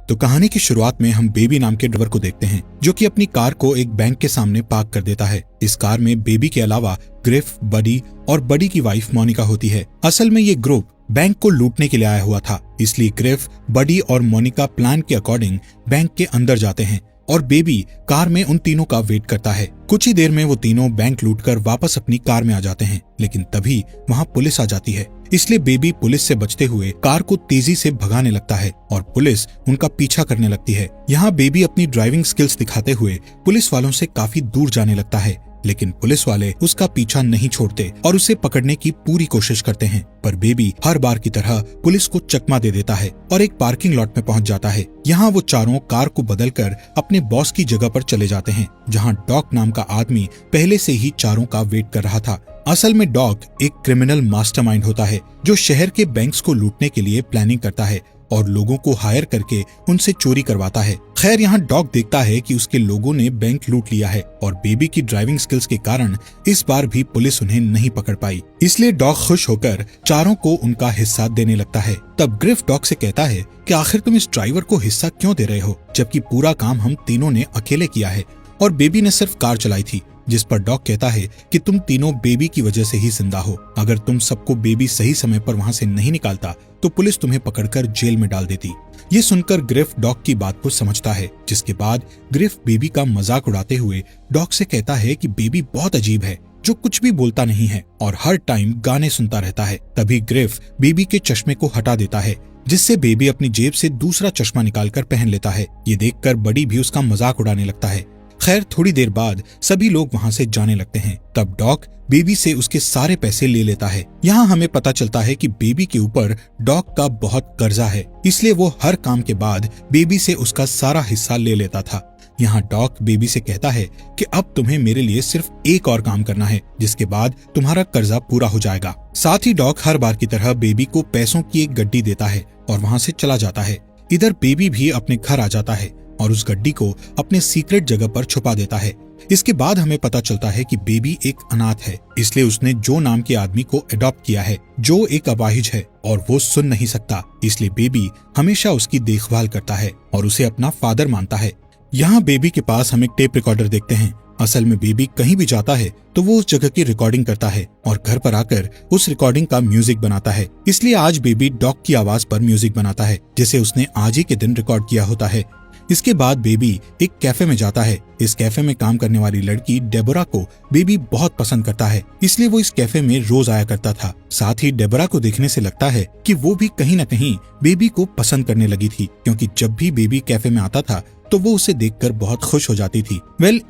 तो कहानी की शुरुआत में हम बेबी नाम के ड्राइवर को देखते हैं, जो कि अपनी कार को एक बैंक के सामने पार्क कर देता है। इस कार में बेबी के अलावा ग्रिफ, बडी और बडी की वाइफ मोनिका होती है। असल में ये ग्रुप बैंक को लूटने के लिए आया हुआ था, इसलिए ग्रिफ, बडी और मोनिका प्लान के अकॉर्डिंग बैंक के अंदर जाते हैं और बेबी कार में उन तीनों का वेट करता है। कुछ ही देर में वो तीनों बैंक लूटकर वापस अपनी कार में आ जाते हैं, लेकिन तभी वहाँ पुलिस आ जाती है। इसलिए बेबी पुलिस से बचते हुए कार को तेजी से भगाने लगता है और पुलिस उनका पीछा करने लगती है। यहाँ बेबी अपनी ड्राइविंग स्किल्स दिखाते हुए पुलिस वालों से काफी दूर जाने लगता है, लेकिन पुलिस वाले उसका पीछा नहीं छोड़ते और उसे पकड़ने की पूरी कोशिश करते हैं। पर बेबी हर बार की तरह पुलिस को चकमा दे देता है और एक पार्किंग लॉट में पहुंच जाता है। यहाँ वो चारों कार को बदलकर अपने बॉस की जगह पर चले जाते हैं, जहाँ डॉक नाम का आदमी पहले से ही चारों का वेट कर रहा था। असल में डॉक एक क्रिमिनल मास्टरमाइंड होता है, जो शहर के बैंक्स को लूटने के लिए प्लानिंग करता है और लोगों को हायर करके उनसे चोरी करवाता है। खैर, यहाँ डॉग देखता है कि उसके लोगों ने बैंक लूट लिया है और बेबी की ड्राइविंग स्किल्स के कारण इस बार भी पुलिस उन्हें नहीं पकड़ पाई। इसलिए डॉग खुश होकर चारों को उनका हिस्सा देने लगता है। तब ग्रिफ डॉग से कहता है कि आखिर तुम इस ड्राइवर को हिस्सा क्यों दे रहे हो, जबकि पूरा काम हम तीनों ने अकेले किया है और बेबी ने सिर्फ कार चलाई थी। जिस पर डॉग कहता है कि तुम तीनों बेबी की वजह से ही जिंदा हो। अगर तुम सबको बेबी सही समय पर वहाँ से नहीं निकालता तो पुलिस तुम्हें पकड़कर जेल में डाल देती। ये सुनकर ग्रिफ डॉग की बात को समझता है, जिसके बाद ग्रिफ बेबी का मजाक उड़ाते हुए डॉग से कहता है कि बेबी बहुत अजीब है, जो कुछ भी बोलता नहीं है और हर टाइम गाने सुनता रहता है। तभी ग्रिफ बेबी के चश्मे को हटा देता है, जिससे बेबी अपनी जेब से दूसरा चश्मा निकालकर पहन लेता है। ये देखकर बडी भी उसका मजाक उड़ाने लगता है। खैर, थोड़ी देर बाद सभी लोग वहाँ से जाने लगते हैं। तब डॉग बेबी से उसके सारे पैसे ले लेता है। यहाँ हमें पता चलता है कि बेबी के ऊपर डॉग का बहुत कर्जा है, इसलिए वो हर काम के बाद बेबी से उसका सारा हिस्सा ले लेता था। यहाँ डॉग बेबी से कहता है कि अब तुम्हें मेरे लिए सिर्फ एक और काम करना है, जिसके बाद तुम्हारा कर्जा पूरा हो जाएगा। साथ ही डॉग हर बार की तरह बेबी को पैसों की एक गड्डी देता है और वहाँ से चला जाता है। इधर बेबी भी अपने घर आ जाता है और उस गड्डी को अपने सीक्रेट जगह पर छुपा देता है। इसके बाद हमें पता चलता है कि बेबी एक अनाथ है, इसलिए उसने जो नाम के आदमी को अडॉप्ट किया है, जो एक अपाहिज है और वो सुन नहीं सकता। इसलिए बेबी हमेशा उसकी देखभाल करता है और उसे अपना फादर मानता है। यहाँ बेबी के पास हम एक टेप रिकॉर्डर देखते हैं। असल में बेबी कहीं भी जाता है तो वो उस जगह की रिकॉर्डिंग करता है और घर पर आकर उस रिकॉर्डिंग का म्यूजिक बनाता है। इसलिए आज बेबी डॉग की आवाज पर म्यूजिक बनाता है, जिसे उसने आज ही के दिन रिकॉर्ड किया होता है। इसके बाद बेबी एक कैफे में जाता है। इस कैफे में काम करने वाली लड़की डेबोरा को बेबी बहुत पसंद करता है, इसलिए वो इस कैफे में रोज आया करता था। साथ ही डेबोरा को देखने से लगता है कि वो भी कहीं न कहीं बेबी को पसंद करने लगी थी, क्योंकि जब भी बेबी कैफे में आता था तो वो उसे देखकर बहुत खुश हो जाती थी।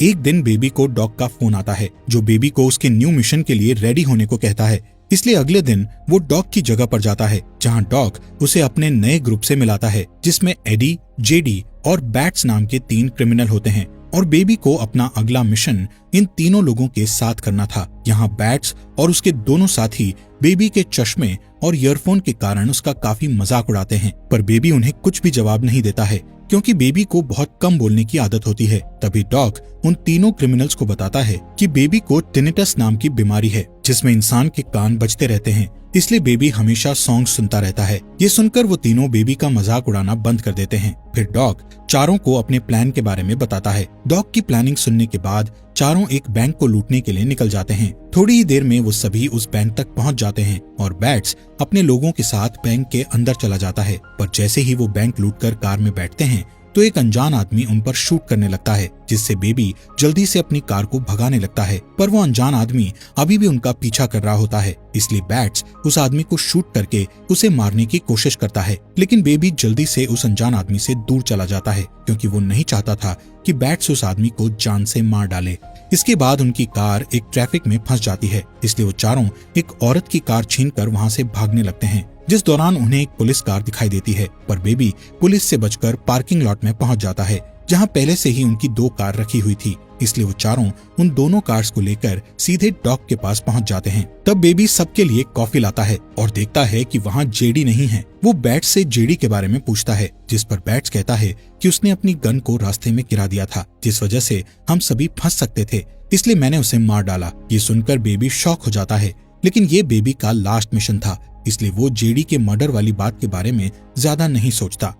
एक दिन बेबी को डॉग का फोन आता है, जो बेबी को उसके न्यू मिशन के लिए रेडी होने को कहता है। इसलिए अगले दिन वो डॉग की जगह पर जाता है, जहाँ डॉग उसे अपने नए ग्रुप से मिलाता है, जिसमें एडी, जेडी और बैट्स नाम के 3 क्रिमिनल होते हैं और बेबी को अपना अगला मिशन इन तीनों लोगों के साथ करना था। यहाँ बैट्स और उसके दोनों साथी बेबी के चश्मे और ईयरफोन के कारण उसका काफी मजाक उड़ाते हैं, पर बेबी उन्हें कुछ भी जवाब नहीं देता है, क्योंकि बेबी को बहुत कम बोलने की आदत होती है। तभी डॉग उन तीनों क्रिमिनल्स को बताता है कि बेबी को टिनिटस नाम की बीमारी है, जिसमें इंसान के कान बजते रहते हैं, इसलिए बेबी हमेशा सॉन्ग सुनता रहता है। ये सुनकर वो तीनों बेबी का मजाक उड़ाना बंद कर देते हैं। फिर डॉग चारों को अपने प्लान के बारे में बताता है। डॉग की प्लानिंग सुनने के बाद चारों एक बैंक को लूटने के लिए निकल जाते हैं। थोड़ी ही देर में वो सभी उस बैंक तक पहुंच जाते हैं और बैट्स अपने लोगों के साथ बैंक के अंदर चला जाता है। पर जैसे ही वो बैंक लूटकर कार में बैठते हैं तो एक अनजान आदमी उन पर शूट करने लगता है, जिससे बेबी जल्दी से अपनी कार को भगाने लगता है। पर वो अनजान आदमी अभी भी उनका पीछा कर रहा होता है, इसलिए बैट्स उस आदमी को शूट करके उसे मारने की कोशिश करता है। लेकिन बेबी जल्दी से उस अनजान आदमी से दूर चला जाता है, क्योंकि वो नहीं चाहता था कि बैट्स उस आदमी को जान से मार डाले। इसके बाद उनकी कार एक ट्रैफिक में फंस जाती है, इसलिए वो चारों एक औरत की कार छीनकर वहाँ से भागने लगते हैं, जिस दौरान उन्हें एक पुलिस कार दिखाई देती है। पर बेबी पुलिस से बचकर पार्किंग लॉट में पहुंच जाता है, जहां पहले से ही उनकी 2 कार रखी हुई थी। इसलिए वो चारों उन दोनों कार्स को लेकर सीधे डॉग के पास पहुंच जाते हैं। तब बेबी सबके लिए कॉफी लाता है और देखता है कि वहाँ जेडी नहीं है। वो बैट्स से जेडी के बारे में पूछता है, जिस पर बैट्स कहता है कि उसने अपनी गन को रास्ते में गिरा दिया था, जिस वजह से हम सभी फंस सकते थे, इसलिए मैंने उसे मार डाला। ये सुनकर बेबी शॉक हो जाता है, लेकिन ये बेबी का लास्ट मिशन था, इसलिए वो जेडी के मर्डर वाली बात के बारे में ज्यादा नहीं सोचता।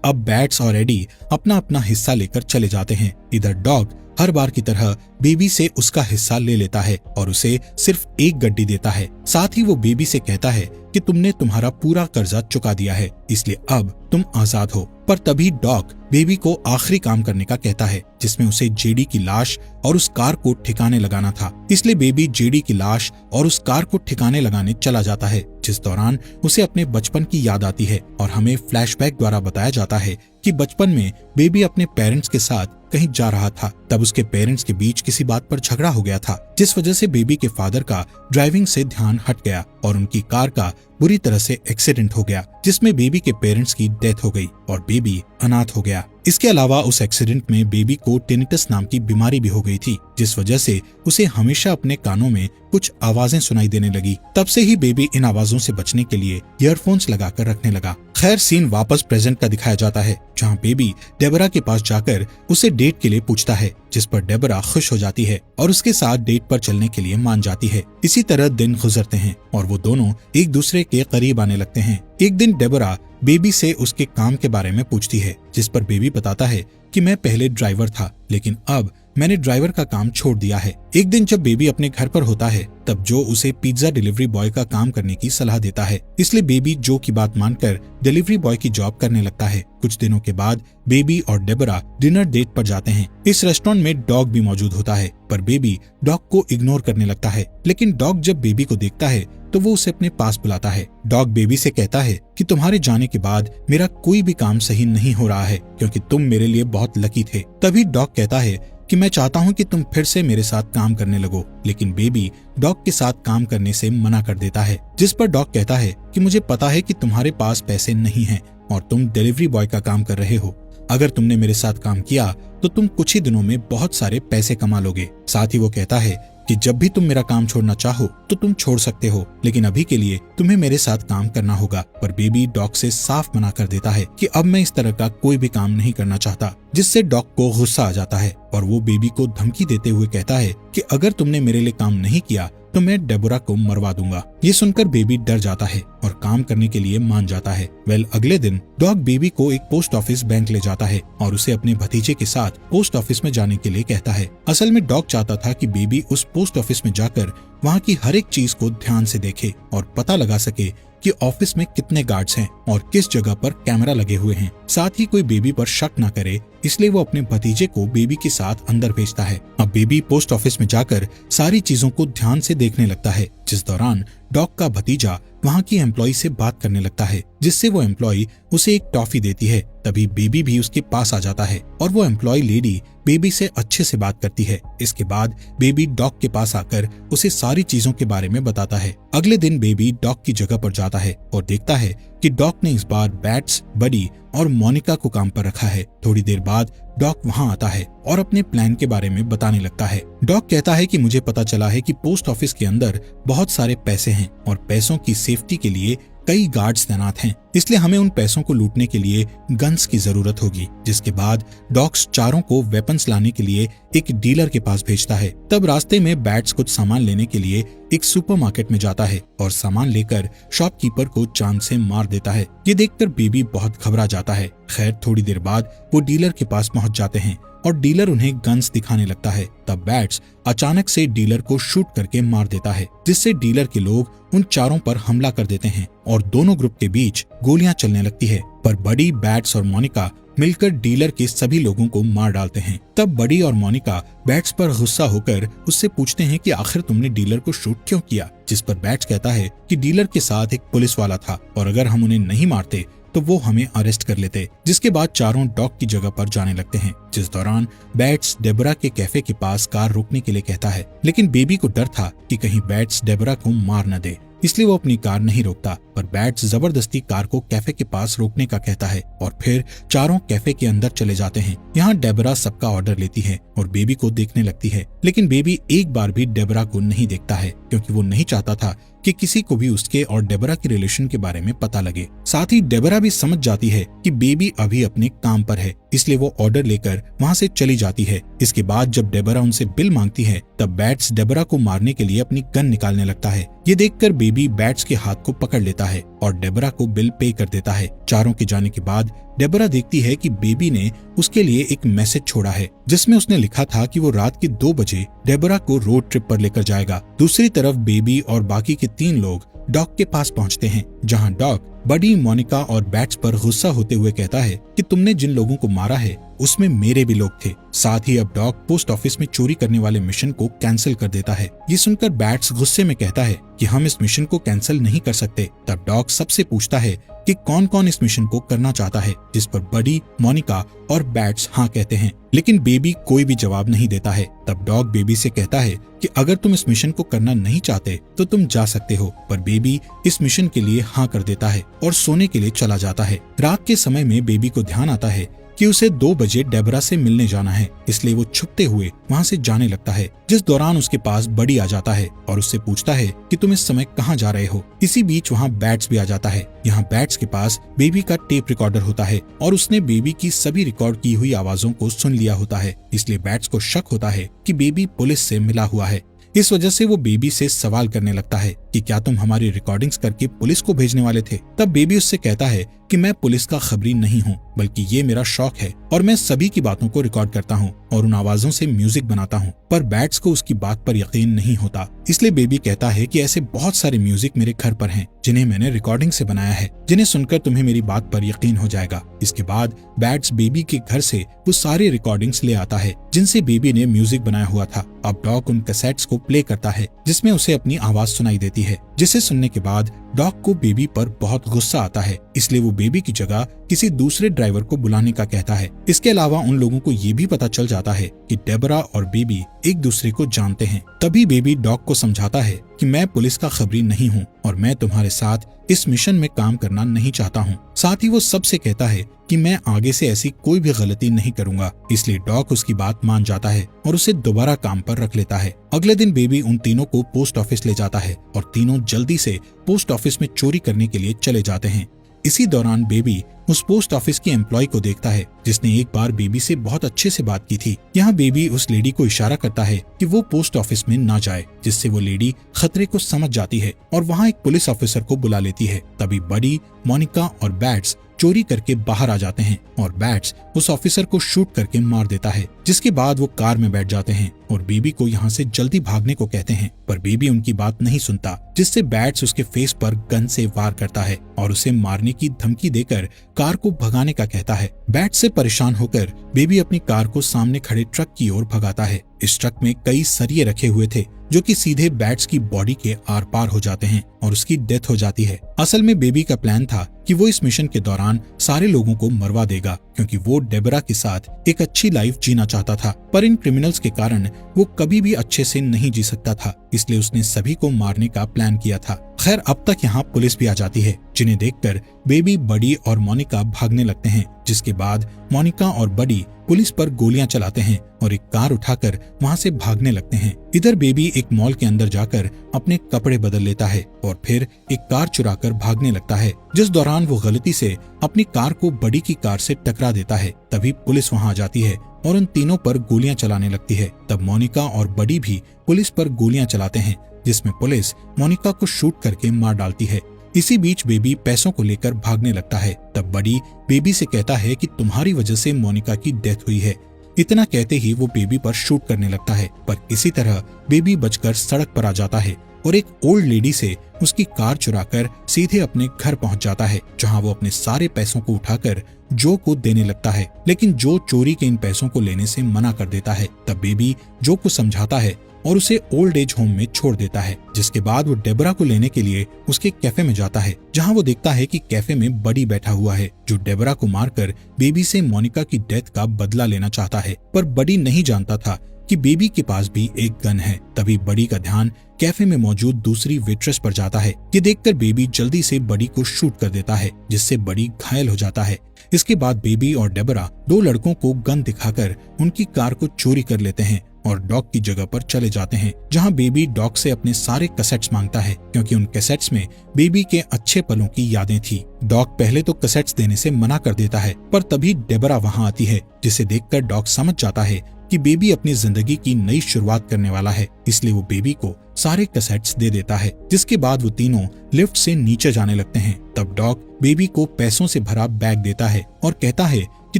अब बैट्स और एडी अपना अपना हिस्सा लेकर चले जाते हैं। इधर डॉग हर बार की तरह बेबी से उसका हिस्सा ले लेता है और उसे सिर्फ एक गड्डी देता है। साथ ही वो बेबी से कहता है कि तुमने तुम्हारा पूरा कर्जा चुका दिया है, इसलिए अब तुम आजाद हो। पर तभी डॉग बेबी को आखिरी काम करने का कहता है, जिसमें उसे जेडी की लाश और उस कार को ठिकाने लगाना था। इसलिए बेबी जेडी की लाश और उस कार को ठिकाने लगाने चला जाता है, जिस दौरान उसे अपने बचपन की याद आती है और हमें फ्लैशबैक द्वारा बताया जाता है कि बचपन में बेबी अपने पेरेंट्स के साथ कहीं जा रहा था। तब उसके पेरेंट्स के बीच किसी बात पर झगड़ा हो गया था, जिस वजह से बेबी के फादर का ड्राइविंग से ध्यान हट गया और उनकी कार का बुरी तरह से एक्सीडेंट हो गया, जिसमें बेबी के पेरेंट्स की डेथ हो गई और बेबी अनाथ हो गया। इसके अलावा उस एक्सीडेंट में बेबी को टिनिटस नाम की बीमारी भी हो गई थी, जिस वजह से उसे हमेशा अपने कानों में कुछ आवाजें सुनाई देने लगी। तब से ही बेबी इन आवाजों से बचने के लिए ईयरफोन्स लगाकर रखने लगा। खैर, सीन वापस प्रेजेंट का दिखाया जाता है, जहाँ बेबी डेबरा के पास जाकर उसे डेट के लिए पूछता है, जिस पर डेबरा खुश हो जाती है और उसके साथ डेट पर चलने के लिए मान जाती है। इसी तरह दिन गुजरते हैं और वो दोनों एक दूसरे के करीब आने लगते हैं। एक दिन डेबरा बेबी से उसके काम के बारे में पूछती है, जिस पर बेबी बताता है कि मैं पहले ड्राइवर था, लेकिन अब मैंने ड्राइवर का काम छोड़ दिया है। एक दिन जब बेबी अपने घर पर होता है, तब जो उसे पिज्जा डिलीवरी बॉय का काम करने की सलाह देता है, इसलिए बेबी जो की बात मानकर डिलीवरी बॉय की जॉब करने लगता है। कुछ दिनों के बाद बेबी और डेबरा डिनर डेट पर जाते हैं। इस रेस्टोरेंट में डॉग भी मौजूद होता है, पर बेबी डॉग को इग्नोर करने लगता है। लेकिन डॉग जब बेबी को देखता है तो वो उसे अपने पास बुलाता है। डॉग बेबी से कहता है कि तुम्हारे जाने के बाद मेरा कोई भी काम सही नहीं हो रहा है, क्योंकि तुम मेरे लिए बहुत लकी थे। तभी डॉग कहता है कि मैं चाहता हूँ कि तुम फिर से मेरे साथ काम करने लगो, लेकिन बेबी डॉग के साथ काम करने से मना कर देता है, जिस पर डॉग कहता है कि मुझे पता है कि तुम्हारे पास पैसे नहीं हैं और तुम डिलीवरी बॉय का काम कर रहे हो। अगर तुमने मेरे साथ काम किया तो तुम कुछ ही दिनों में बहुत सारे पैसे कमा लोगे। साथ ही वो कहता है कि जब भी तुम मेरा काम छोड़ना चाहो तो तुम छोड़ सकते हो, लेकिन अभी के लिए तुम्हें मेरे साथ काम करना होगा। पर बेबी डॉग से साफ मना कर देता है कि अब मैं इस तरह का कोई भी काम नहीं करना चाहता, जिससे डॉग को गुस्सा आ जाता है और वो बेबी को धमकी देते हुए कहता है कि अगर तुमने मेरे लिए काम नहीं किया तो मैं डेबोरा को मरवा दूंगा। ये सुनकर बेबी डर जाता है और काम करने के लिए मान जाता है। अगले दिन डॉग बेबी को एक पोस्ट ऑफिस बैंक ले जाता है और उसे अपने भतीजे के साथ पोस्ट ऑफिस में जाने के लिए कहता है। असल में डॉग चाहता था कि बेबी उस पोस्ट ऑफिस में जाकर वहाँ की हर एक चीज को ध्यान से देखे और पता लगा सके कि ऑफिस में कितने गार्ड्स हैं और किस जगह पर कैमरा लगे हुए हैं। साथ ही कोई बेबी पर शक न करे, इसलिए वो अपने भतीजे को बेबी के साथ अंदर भेजता है। अब बेबी पोस्ट ऑफिस में जाकर सारी चीजों को ध्यान से देखने लगता है, जिस दौरान डॉग का भतीजा वहाँ की एम्प्लॉय से बात करने लगता है, जिससे वो एम्प्लॉय उसे एक टॉफी देती है। तभी बेबी भी उसके पास आ जाता है और वो एम्प्लॉय लेडी बेबी से अच्छे से बात करती है। इसके बाद बेबी डॉग के पास आकर उसे सारी चीजों के बारे में बताता है। अगले दिन बेबी डॉग की जगह पर जाता है और देखता है कि डॉग ने इस बार बैट्स, बडी और मोनिका को काम पर रखा है। थोड़ी देर बाद डॉग वहाँ आता है और अपने प्लान के बारे में बताने लगता है। डॉग कहता है कि मुझे पता चला है कि पोस्ट ऑफिस के अंदर बहुत सारे पैसे हैं और पैसों की सेफ्टी के लिए कई गार्ड्स तैनात हैं, इसलिए हमें उन पैसों को लूटने के लिए गन्स की जरूरत होगी। जिसके बाद डॉग्स चारों को वेपन्स लाने के लिए एक डीलर के पास भेजता है। तब रास्ते में बैट्स कुछ सामान लेने के लिए एक सुपरमार्केट में जाता है और सामान लेकर शॉपकीपर को चांद से मार देता है। ये देखकर बेबी बहुत घबरा जाता है। खैर, थोड़ी देर बाद वो डीलर के पास पहुंच जाते हैं और डीलर उन्हें गन्स दिखाने लगता है। तब बैट्स अचानक से डीलर को शूट करके मार देता है, जिससे डीलर के लोग उन चारों पर हमला कर देते हैं और दोनों ग्रुप के बीच गोलियां चलने लगती है। पर बडी, बैट्स और मोनिका मिलकर डीलर के सभी लोगों को मार डालते हैं। तब बडी और मोनिका बैट्स पर गुस्सा होकर उससे पूछते हैं कि आखिर तुमने डीलर को शूट क्यों किया, जिस पर बैट्स कहता है कि डीलर के साथ एक पुलिस वाला था और अगर हम उन्हें नहीं मारते तो वो हमें अरेस्ट कर लेते। जिसके बाद चारों डॉग की जगह पर जाने लगते हैं, जिस दौरान बैट्स डेबरा के कैफे के पास कार रोकने के लिए कहता है, लेकिन बेबी को डर था कि कहीं बैट्स डेबरा को मार न दे, इसलिए वो अपनी कार नहीं रोकता। पर बैट्स जबरदस्ती कार को कैफे के पास रोकने का कहता है और फिर चारों कैफे के अंदर चले जाते हैं। यहाँ डेबरा सबका ऑर्डर लेती है और बेबी को देखने लगती है, लेकिन बेबी एक बार भी डेबरा को नहीं देखता है, क्योंकि वो नहीं चाहता था कि किसी को भी उसके और डेबरा के रिलेशन के बारे में पता लगे। साथ ही डेबरा भी समझ जाती है कि बेबी अभी अपने काम पर है, इसलिए वो ऑर्डर लेकर वहाँ से चली जाती है। इसके बाद जब डेबरा उनसे बिल मांगती है तब बैट्स डेबरा को मारने के लिए अपनी गन निकालने लगता है। ये देखकर बेबी बैट्स के हाथ को पकड़ लेता है और डेबरा को बिल पे कर देता है। चारों के जाने के बाद डेबरा देखती है कि बेबी ने उसके लिए एक मैसेज छोड़ा है जिसमें उसने लिखा था कि वो रात के 2 बजे डेबरा को रोड ट्रिप पर लेकर जाएगा। दूसरी तरफ बेबी और बाकी के 3 लोग डॉग के पास पहुंचते हैं, जहां डॉग बडी, मोनिका और बैट्स पर गुस्सा होते हुए कहता है कि तुमने जिन लोगों को मारा है उसमें मेरे भी लोग थे। साथ ही अब डॉग पोस्ट ऑफिस में चोरी करने वाले मिशन को कैंसिल कर देता है। ये सुनकर बैट्स गुस्से में कहता है कि हम इस मिशन को कैंसिल नहीं कर सकते। तब डॉग सबसे पूछता है कि कौन कौन इस मिशन को करना चाहता है, जिस पर बडी, मोनिका और बैट्स हाँ कहते हैं, लेकिन बेबी कोई भी जवाब नहीं देता है। तब डॉग बेबी से कहता है कि अगर तुम इस मिशन को करना नहीं चाहते तो तुम जा सकते हो, पर बेबी इस मिशन के लिए हाँ कर देता है और सोने के लिए चला जाता है। रात के समय में बेबी को ध्यान आता है कि उसे 2 बजे डेबरा से मिलने जाना है, इसलिए वो छुपते हुए वहाँ से जाने लगता है, जिस दौरान उसके पास बडी आ जाता है और उससे पूछता है कि तुम इस समय कहाँ जा रहे हो। इसी बीच वहाँ बैट्स भी आ जाता है। यहाँ बैट्स के पास बेबी का टेप रिकॉर्डर होता है और उसने बेबी की सभी रिकॉर्ड की हुई आवाजों को सुन लिया होता है, इसलिए बैट्स को शक होता है कि बेबी पुलिस से मिला हुआ है। इस वजह से वो बेबी से सवाल करने लगता है कि क्या तुम हमारी रिकॉर्डिंग्स करके पुलिस को भेजने वाले थे। तब बेबी उससे कहता है कि मैं पुलिस का खबरी नहीं हूँ, बल्कि ये मेरा शौक है और मैं सभी की बातों को रिकॉर्ड करता हूँ और उन आवाजों से म्यूजिक बनाता हूँ। पर बैट्स को उसकी बात पर यकीन नहीं होता, इसलिए बेबी कहता है कि ऐसे बहुत सारे म्यूजिक मेरे घर पर हैं जिन्हें मैंने रिकॉर्डिंग से बनाया है, जिन्हें सुनकर तुम्हें मेरी बात पर यकीन हो जाएगा। इसके बाद बैट्स बेबी के घर से वो सारे रिकॉर्डिंग्स ले आता है जिनसे बेबी ने म्यूजिक बनाया हुआ था। अब डॉग उन कैसेट्स को प्ले करता है जिसमें उसे अपनी आवाज सुनाई देती है, जिसे सुनने के बाद डॉग को बेबी पर बहुत गुस्सा आता है, इसलिए वो बेबी की जगह किसी दूसरे ड्राइवर को बुलाने का कहता है। इसके अलावा उन लोगों को ये भी पता चल जाता है कि डेबरा और बेबी एक दूसरे को जानते हैं। तभी बेबी डॉग को समझाता है कि मैं पुलिस का खबरी नहीं हूँ और मैं तुम्हारे साथ इस मिशन में काम करना नहीं चाहता हूँ। साथ ही वो सबसे कहता है कि मैं आगे से ऐसी कोई भी गलती नहीं करूंगा, इसलिए डॉग उसकी बात मान जाता है और उसे दोबारा काम पर रख लेता है। अगले दिन बेबी उन तीनों को पोस्ट ऑफिस ले जाता है और तीनों जल्दी से पोस्ट ऑफिस में चोरी करने के लिए चले जाते हैं। इसी दौरान बेबी उस पोस्ट ऑफिस की एम्प्लॉय को देखता है जिसने एक बार बेबी से बहुत अच्छे से बात की थी। यहाँ बेबी उस लेडी को इशारा करता है कि वो पोस्ट ऑफिस में ना जाए, जिससे वो लेडी खतरे को समझ जाती है और वहाँ एक पुलिस ऑफिसर को बुला लेती है। तभी बडी, मोनिका और बैट्स चोरी करके बाहर आ जाते हैं और बैट्स उस ऑफिसर को शूट करके मार देता है, जिसके बाद वो कार में बैठ जाते हैं और बेबी को यहाँ से जल्दी भागने को कहते हैं, पर बेबी उनकी बात नहीं सुनता, जिससे बैट्स उसके फेस पर गन से वार करता है और उसे मारने की धमकी देकर कार को भगाने का कहता है। बैट्स से परेशान होकर बेबी अपनी कार को सामने खड़े ट्रक की ओर भगाता है। इस ट्रक में कई सरिये रखे हुए थे जो कि सीधे बैट्स की बॉडी के आर पार हो जाते हैं और उसकी डेथ हो जाती है। असल में बेबी का प्लान था कि वो इस मिशन के दौरान सारे लोगों को मरवा देगा, क्योंकि वो डेबरा के साथ एक अच्छी लाइफ जीना चाहता था, पर इन क्रिमिनल्स के कारण वो कभी भी अच्छे से नहीं जी सकता था, इसलिए उसने सभी को मारने का प्लान किया था। खैर, अब तक यहाँ पुलिस भी आ जाती है, जिन्हें देखकर बेबी, बडी और मोनिका भागने लगते हैं, जिसके बाद मोनिका और बडी पुलिस पर गोलियां चलाते हैं और एक कार उठाकर वहां से भागने लगते हैं। इधर बेबी एक मॉल के अंदर जाकर अपने कपड़े बदल लेता है और फिर एक कार चुराकर भागने लगता है, जिस दौरान वो गलती से अपनी कार को बडी की कार से टकरा देता है। तभी पुलिस वहां आ जाती है और उन तीनों पर गोलियां चलाने लगती है। तब मोनिका और बडी भी पुलिस पर गोलियां चलाते हैं, जिसमें पुलिस मोनिका को शूट करके मार डालती है। इसी बीच बेबी पैसों को लेकर भागने लगता है। तब बडी बेबी से कहता है कि तुम्हारी वजह से मोनिका की डेथ हुई है। इतना कहते ही वो बेबी पर शूट करने लगता है, पर इसी तरह बेबी बचकर सड़क पर आ जाता है और एक ओल्ड लेडी से उसकी कार चुराकर सीधे अपने घर पहुंच जाता है, जहां वो अपने सारे पैसों को उठाकर जो को देने लगता है, लेकिन जो चोरी के इन पैसों को लेने से मना कर देता है। तब बेबी जो को समझाता है और उसे ओल्ड एज होम में छोड़ देता है, जिसके बाद वो डेबरा को लेने के लिए उसके कैफे में जाता है, जहां वो देखता है कि कैफे में बडी बैठा हुआ है, जो डेबरा को मारकर बेबी से मोनिका की डेथ का बदला लेना चाहता है। पर बडी नहीं जानता था कि बेबी के पास भी एक गन है। तभी बडी का ध्यान कैफे में मौजूद दूसरी वेट्रेस पर जाता है। ये देखकर बेबी जल्दी से बडी को शूट कर देता है, जिससे बडी घायल हो जाता है। इसके बाद बेबी और डेबरा दो लड़कों को गन दिखाकर उनकी कार को चोरी कर लेते हैं और डॉग की जगह पर चले जाते हैं, जहां बेबी डॉग से अपने सारे कैसेट्स मांगता है क्योंकि उन कैसेट्स में बेबी के अच्छे पलों की यादें थी। डॉग पहले तो कैसेट्स देने से मना कर देता है, पर तभी डेबरा वहां आती है, जिसे देखकर डॉग समझ जाता है कि बेबी अपनी जिंदगी की नई शुरुआत करने वाला है, इसलिए वो बेबी को सारे कैसेट्स दे देता है। जिसके बाद वो तीनों लिफ्ट से नीचे जाने लगते हैं। तब डॉग बेबी को पैसों से भरा बैग देता है और कहता है कि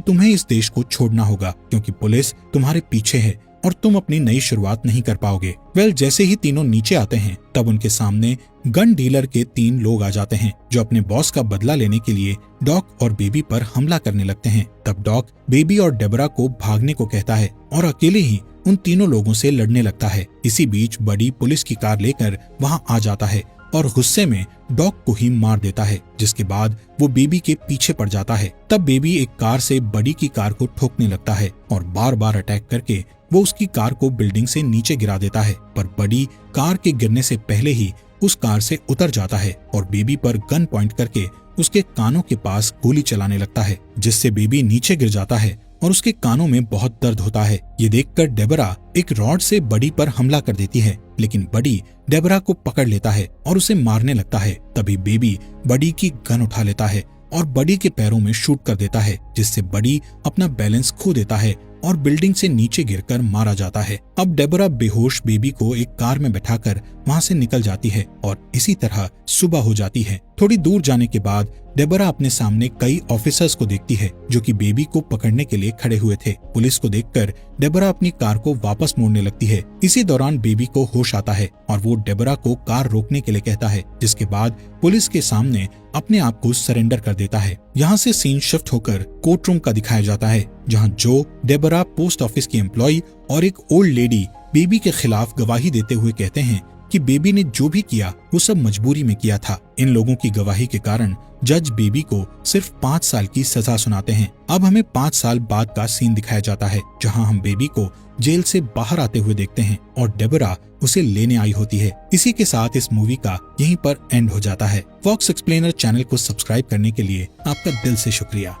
तुम्हें इस देश को छोड़ना होगा क्योंकि पुलिस तुम्हारे पीछे है और तुम अपनी नई शुरुआत नहीं कर पाओगे। जैसे ही तीनों नीचे आते हैं तब उनके सामने गन डीलर के 3 लोग आ जाते हैं, जो अपने बॉस का बदला लेने के लिए डॉग और बेबी पर हमला करने लगते हैं। तब डॉग बेबी और डेबरा को भागने को कहता है और अकेले ही उन तीनों लोगों से लड़ने लगता है। इसी बीच बडी पुलिस की कार लेकर वहां आ जाता है और गुस्से में डॉग को ही मार देता है, जिसके बाद वो बेबी के पीछे पड़ जाता है। तब बेबी एक कार से बडी की कार को ठोकने लगता है और बार बार अटैक करके वो उसकी कार को बिल्डिंग से नीचे गिरा देता है, पर बडी कार के गिरने से पहले ही उस कार से उतर जाता है और बेबी पर गन पॉइंट करके उसके कानों के पास गोली चलाने लगता है, जिससे बेबी नीचे गिर जाता है और उसके कानों में बहुत दर्द होता है। ये देखकर डेबरा एक रॉड से बडी पर हमला कर देती है, लेकिन बडी डेबरा को पकड़ लेता है और उसे मारने लगता है। तभी बेबी बडी की गन उठा लेता है और बडी के पैरों में शूट कर देता है, जिससे बडी अपना बैलेंस खो देता है और बिल्डिंग से नीचे गिरकर मारा जाता है। अब डेबरा बेहोश बेबी को एक कार में बैठाकर वहां से निकल जाती है और इसी तरह सुबह हो जाती है। थोड़ी दूर जाने के बाद डेबरा अपने सामने कई ऑफिसर्स को देखती है जो कि बेबी को पकड़ने के लिए खड़े हुए थे। पुलिस को देखकर डेबरा अपनी कार को वापस मोड़ने लगती है। इसी दौरान बेबी को होश आता है और वो डेबरा को कार रोकने के लिए कहता है, जिसके बाद पुलिस के सामने अपने आप को सरेंडर कर देता है। यहाँ से सीन शिफ्ट होकर कोर्ट रूम का दिखाया जाता है, जहाँ जो, डेबरा, पोस्ट ऑफिस की एम्प्लॉय और एक ओल्ड लेडी बेबी के खिलाफ गवाही देते हुए कहते हैं कि बेबी ने जो भी किया वो सब मजबूरी में किया था। इन लोगों की गवाही के कारण जज बेबी को सिर्फ 5 साल की सजा सुनाते हैं। अब हमें 5 साल बाद का सीन दिखाया जाता है, जहां हम बेबी को जेल से बाहर आते हुए देखते हैं और डेबरा उसे लेने आई होती है। इसी के साथ इस मूवी का यहीं पर एंड हो जाता है। फॉक्स एक्सप्लेनर चैनल को सब्सक्राइब करने के लिए आपका दिल से शुक्रिया।